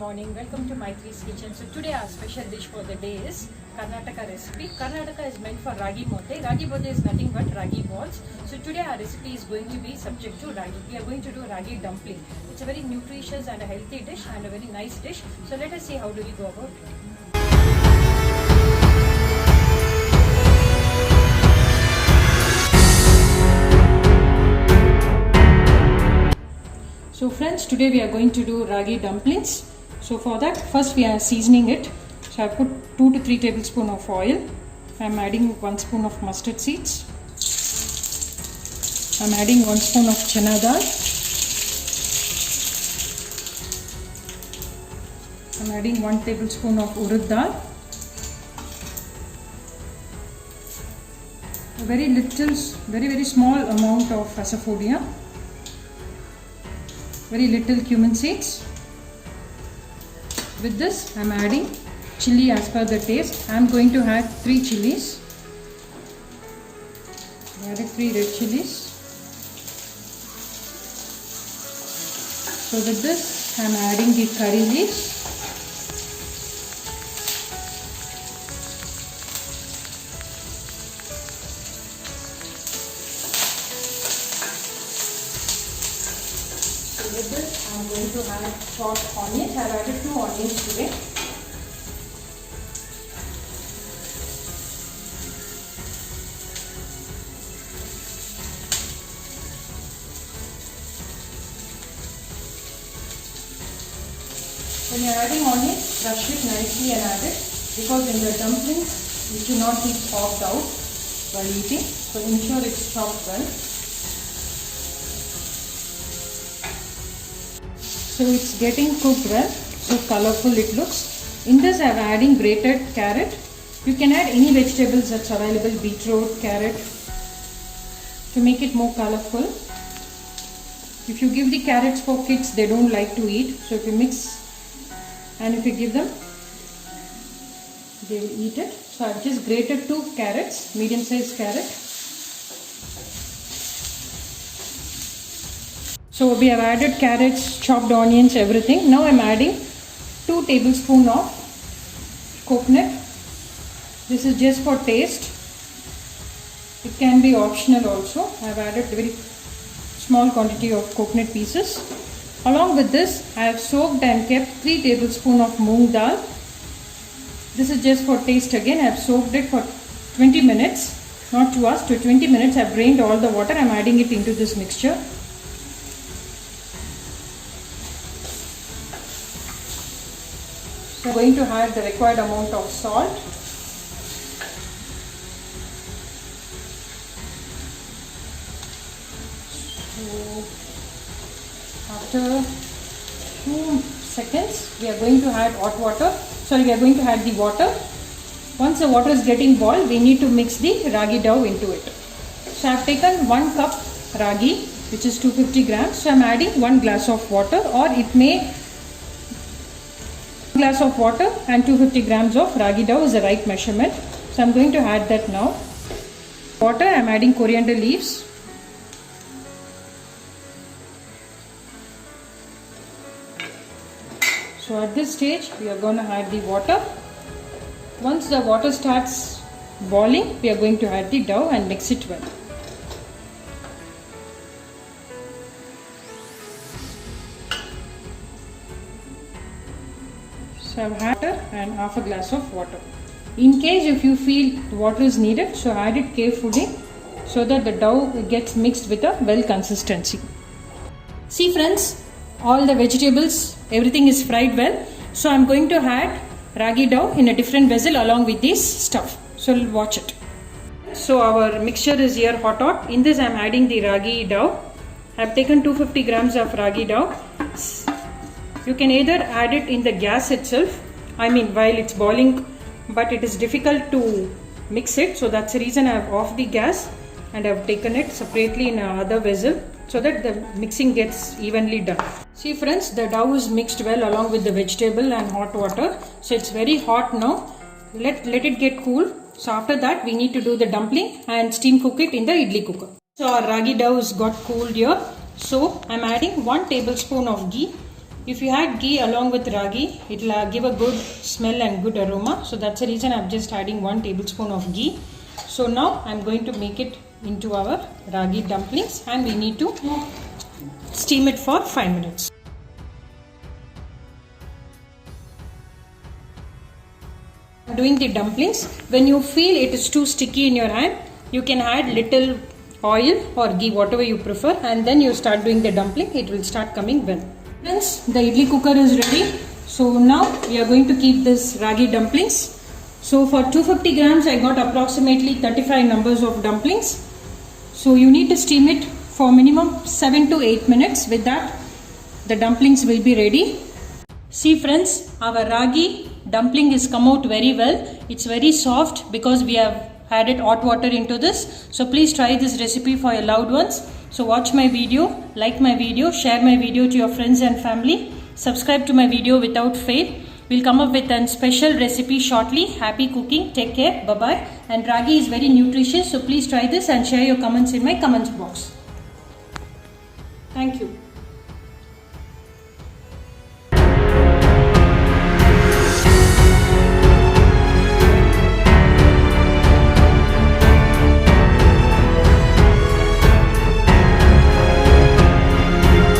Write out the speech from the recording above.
morning. Welcome to Maitri's Kitchen. So today our special dish for the day is Karnataka recipe. Karnataka is meant for ragi mudde. Ragi mudde is nothing but ragi balls. So today our recipe is going to be subject to ragi. We are going to do ragi dumpling. It's a very nutritious and a healthy dish and a very nice dish. So let us see how do we go about it. So friends, today we are going to do ragi dumplings. So for that, first we are seasoning it. So I put 2 to 3 tablespoons of oil. I am adding 1 spoon of mustard seeds. I am adding 1 spoon of chana dal. I am adding 1 tablespoon of urad dal. A very little, very small amount of asafoetida. Very little cumin seeds. With this I am adding chili as per the taste. I am going to add 3 chilies. I added 3 red chilies. So with this I am adding the curry leaves. With this, I am going to add chopped onions. I have added 2 onions today. When you are adding onions, crush it nicely and add it, because in the dumplings it should not be chopped out while eating. So ensure it's chopped well. So it's getting cooked well, so colorful it looks. In this I am adding grated carrot. You can add any vegetables that's available, beetroot, carrot, to make it more colorful. If you give the carrots for kids, they don't like to eat. So if you mix and if you give them, they will eat it. So I've just grated 2 carrots, medium sized carrot. So we have added carrots, chopped onions, everything. Now I am adding 2 tablespoons of coconut. This is just for taste. It can be optional also. I have added a very small quantity of coconut pieces. Along with this, I have soaked and kept 3 tablespoons of moong dal. This is just for taste again. I have soaked it for 20 minutes, not 2 hours, to 20 minutes. I have drained all the water. I am adding it into this mixture. I'm going to add the required amount of salt. So after 2 seconds we are going to add hot water. We are going to add the water. Once the water is getting boiled, we need to mix the ragi dough into it. So I have taken 1 cup ragi, which is 250 grams. So I am adding 1 glass of water, or it may glass of water and 250 grams of ragi dough is the right measurement. So I am going to add that now. Water, I am adding coriander leaves. So at this stage we are going to add the water. Once the water starts boiling, we are going to add the dough and mix it well. So I have water and half a glass of water. In case if you feel water is needed, so add it carefully so that the dough gets mixed with a well consistency. See friends, all the vegetables, everything is fried well. So I am going to add ragi dough in a different vessel along with this stuff. So watch it. So our mixture is here hot. In this I am adding the ragi dough. I have taken 250 grams of ragi dough. You can either add it in the gas itself, while it's boiling, but it is difficult to mix it. So that's the reason I have off the gas and I have taken it separately in another vessel so that the mixing gets evenly done. See friends, the dough is mixed well along with the vegetable and hot water. So it's very hot now. Let it get cool. So after that we need to do the dumpling and steam cook it in the idli cooker. So our ragi dough has got cooled here. So I am adding 1 tablespoon of ghee. If you add ghee along with ragi, it will give a good smell and good aroma. So that's the reason I'm just adding 1 tablespoon of ghee. So now I'm going to make it into our ragi dumplings, and we need to steam it for 5 minutes. Doing the dumplings, when you feel it is too sticky in your hand, you can add little oil or ghee, whatever you prefer, and then you start doing the dumpling. It will start coming well. Friends, the idli cooker is ready. So now we are going to keep this ragi dumplings. So for 250 grams I got approximately 35 numbers of dumplings. So you need to steam it for minimum 7 to 8 minutes. With that, the dumplings will be ready. See friends, our ragi dumpling is come out very well. It's very soft because we have added hot water into this. So please try this recipe for your loved ones. So watch my video, like my video, share my video to your friends and family. Subscribe to my video without fail. We'll come up with a special recipe shortly. Happy cooking. Take care. Bye-bye. And ragi is very nutritious. So please try this and share your comments in my comments box. Thank you.